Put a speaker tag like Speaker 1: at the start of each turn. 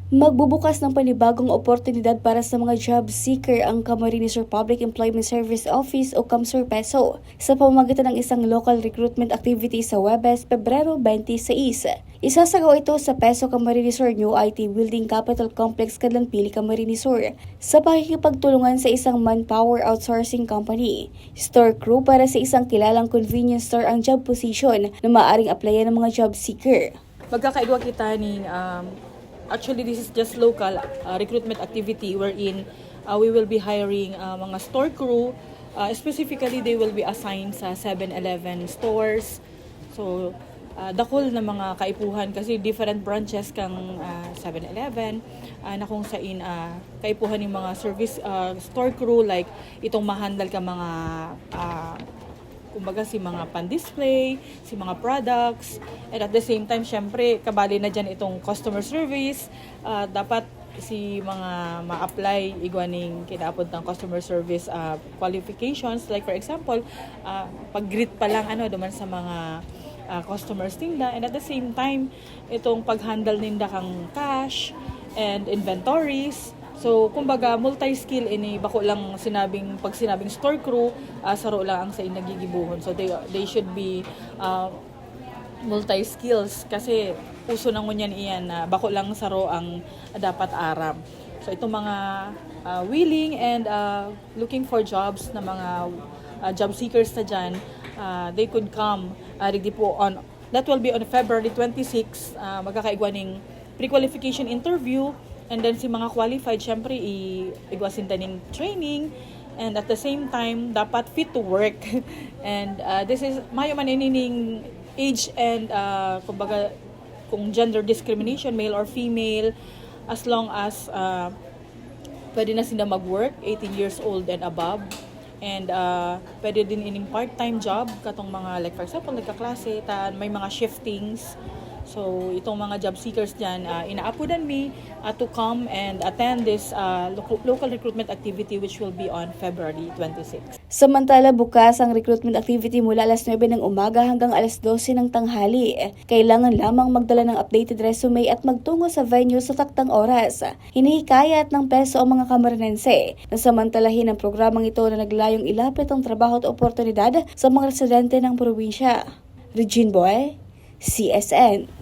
Speaker 1: Magbubukas ng panibagong oportunidad para sa mga job seeker ang Camarines Republic Employment Service Office o CAMSERPESO sa pamamagitan ng isang local recruitment activity sa Huwebes, Pebrero 26. Isasagawa ito sa Peso Camarines Sur New IT Building Capital Complex, Cadlan-Pili, Camarines Sur sa pakikipagtulungan sa isang manpower outsourcing company. Store crew para sa isang kilalang convenience store ang job position na maaaring applyan ng mga job seeker.
Speaker 2: Magkakaigwa kita ni actually this is just local recruitment activity wherein we will be hiring mga store crew. Specifically they will be assigned sa 7-Eleven stores. So dakol na mga kaipuhan kasi different branches kang 7-Eleven na kung sain kaipuhan ng mga service store crew like itong mahandle ka mga kumbaga si mga pan-display, si mga products, and at the same time, syempre, kabali na dyan itong customer service, dapat si mga ma-apply igwaning kinaapod ng customer service qualifications, like for example, pag-greet pa lang duman sa mga customers tinda, and at the same time, itong pag-handle ninda kang cash and inventories. So, kumbaga, multi-skill ini bako lang pag sinabing store crew, saro lang ang sa nagigibuhon. So, they should be multi-skills kasi uso nang ngunyan iyan na bako lang saro ang dapat aram. So, itong mga willing and looking for jobs na mga job seekers na dyan, they could come that will be on February 26, magkakaigwaning pre-qualification interview. And then si mga qualified, syempre, igwasin taning training. And at the same time, dapat fit to work. And this is, mayo man inining age and, kumbaga, kung gender discrimination, male or female, as long as pwede na sila mag-work, 18 years old and above. And pwede din ining part-time job, katong mga, like for example, nagkaklase, may mga shiftings. So, itong mga job seekers dyan, inaapudan me to come and attend this local recruitment activity which will be on February 26.
Speaker 1: Samantala, bukas ang recruitment activity mula alas 9 ng umaga hanggang alas 12 ng tanghali. Kailangan lamang magdala ng updated resume at magtungo sa venue sa taktang oras. Hinihikayat ng Peso ang mga Camarinense na samantalahin ang programang ito na naglayong ilapit ang trabaho at oportunidad sa mga residente ng probinsya. Regine Boy, CSN.